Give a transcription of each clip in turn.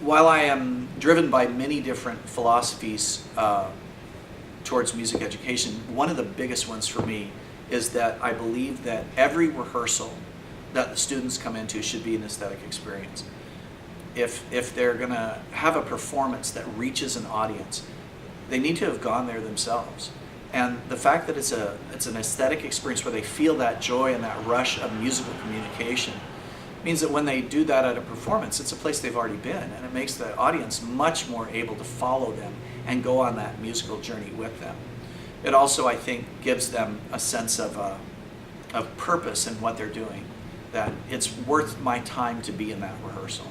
while I am driven by many different philosophies towards music education, one of the biggest ones for me is that I believe that every rehearsal that the students come into should be an aesthetic experience. If they're going to have a performance that reaches an audience, they need to have gone there themselves. And the fact that it's an aesthetic experience where they feel that joy and that rush of musical communication means that when they do that at a performance, it's a place they've already been, and it makes the audience much more able to follow them and go on that musical journey with them. It also, I think, gives them a sense of purpose in what they're doing, that it's worth my time to be in that rehearsal.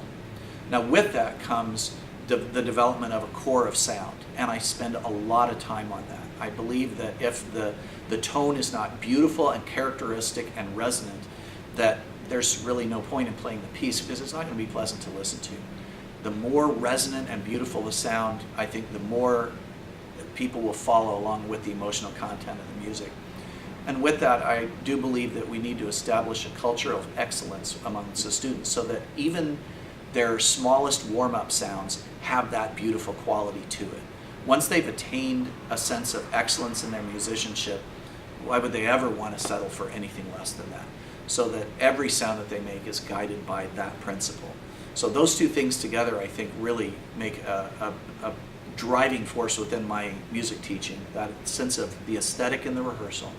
Now with that comes the development of a core of sound, and I spend a lot of time on that. I believe that if the tone is not beautiful and characteristic and resonant, that there's really no point in playing the piece because it's not going to be pleasant to listen to. The more resonant and beautiful the sound, I think the more people will follow along with the emotional content of the music. And with that, I do believe that we need to establish a culture of excellence amongst the students so that even their smallest warm-up sounds have that beautiful quality to it. Once they've attained a sense of excellence in their musicianship, why would they ever want to settle for anything less than that? So that every sound that they make is guided by that principle. So those two things together, I think, really make a driving force within my music teaching, that sense of the aesthetic in the rehearsal,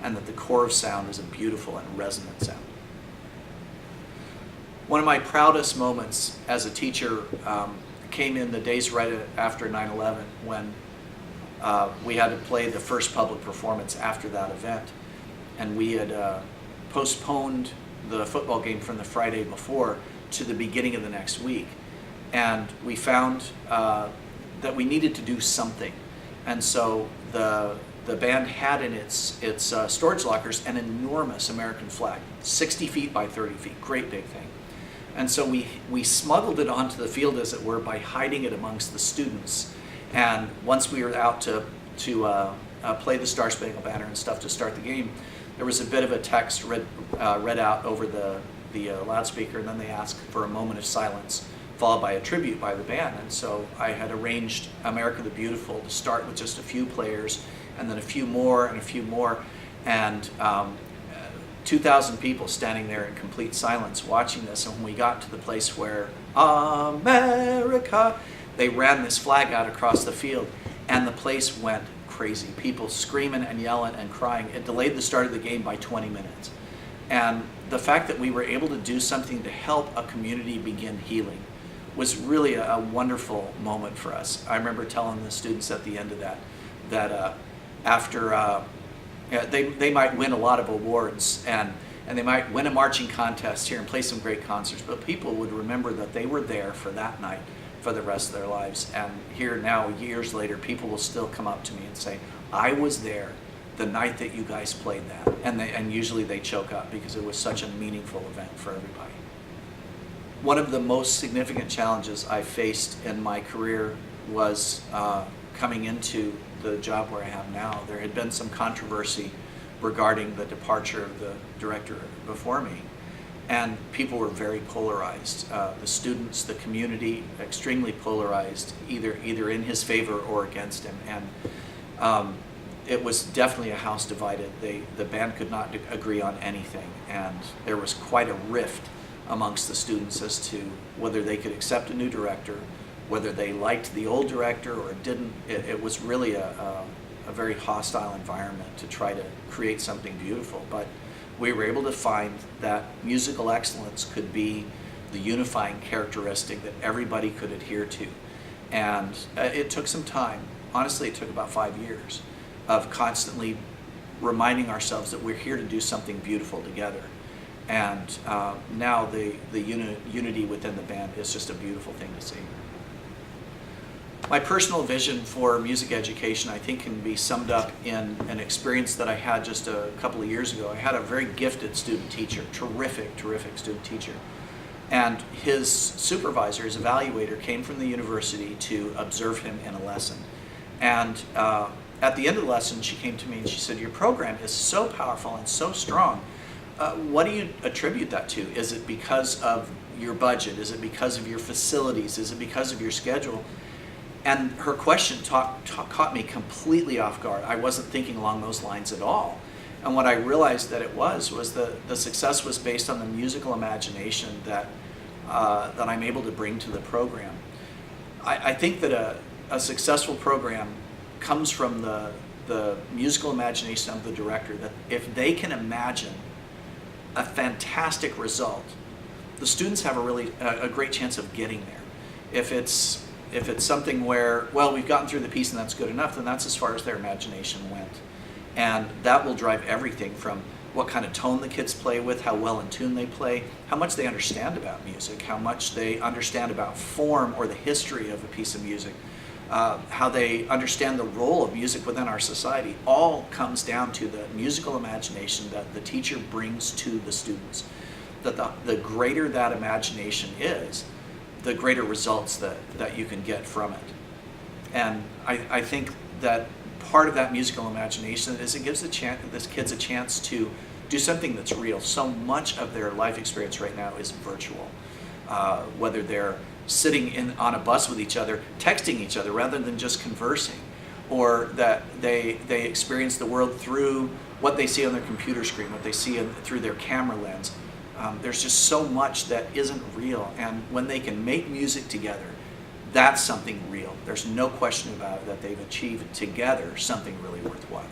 and that the core of sound is a beautiful and resonant sound. One of my proudest moments as a teacher came in the days right after 9/11 when we had to play the first public performance after that event. And we had postponed the football game from the Friday before to the beginning of the next week. And we found that we needed to do something. And so the band had in its storage lockers an enormous American flag, 60 feet by 30 feet, great big thing. And so we smuggled it onto the field, as it were, by hiding it amongst the students. And once we were out to play the Star Spangled Banner and stuff to start the game, there was a bit of a text read out over the loudspeaker, and then they asked for a moment of silence, followed by a tribute by the band. And so I had arranged America the Beautiful to start with just a few players, and then a few more and a few more, and 2,000 people standing there in complete silence watching this. And when we got to the place where America, they ran this flag out across the field, and the place went crazy. People screaming and yelling and crying. It delayed the start of the game by 20 minutes. And the fact that we were able to do something to help a community begin healing was really a wonderful moment for us. I remember telling the students at the end of that after they might win a lot of awards and they might win a marching contest here and play some great concerts, but people would remember that they were there for that night for the rest of their lives. And here now, years later, people will still come up to me and say, I was there the night that you guys played that. And usually they choke up because it was such a meaningful event for everybody. One of the most significant challenges I faced in my career was coming into the job where I have now. There had been some controversy regarding the departure of the director before me, and people were very polarized. The students, the community, extremely polarized, either in his favor or against him. And it was definitely a house divided. The band could not agree on anything, and there was quite a rift amongst the students as to whether they could accept a new director, whether they liked the old director or didn't. It was really a very hostile environment to try to create something beautiful. But we were able to find that musical excellence could be the unifying characteristic that everybody could adhere to. And it took some time. Honestly, it took about 5 years of constantly reminding ourselves that we're here to do something beautiful together. And now the unity within the band is just a beautiful thing to see. My personal vision for music education, I think, can be summed up in an experience that I had just a couple of years ago. I had a very gifted student teacher, terrific student teacher. And his supervisor, his evaluator, came from the university to observe him in a lesson. And at the end of the lesson, she came to me and she said, "Your program is so powerful and so strong. What do you attribute that to? Is it because of your budget? Is it because of your facilities? Is it because of your schedule? And her question caught me completely off guard. I wasn't thinking along those lines at all. And what I realized that it was the success was based on the musical imagination that I'm able to bring to the program. I think that a successful program comes from the musical imagination of the director, that if they can imagine a fantastic result, the students have a great chance of getting there. If it's something where, well, we've gotten through the piece and that's good enough, then that's as far as their imagination went. And that will drive everything from what kind of tone the kids play with, how well in tune they play, how much they understand about music, how much they understand about form or the history of a piece of music, how they understand the role of music within our society. All comes down to the musical imagination that the teacher brings to the students. That the greater that imagination is, the greater results that you can get from it. And I think that part of that musical imagination is it gives this kids a chance to do something that's real. So much of their life experience right now is virtual. Whether they're sitting on a bus with each other, texting each other rather than just conversing, or that they experience the world through what they see on their computer screen, what they see through their camera lens. There's just so much that isn't real, and when they can make music together, that's something real. There's no question about it that they've achieved together something really worthwhile.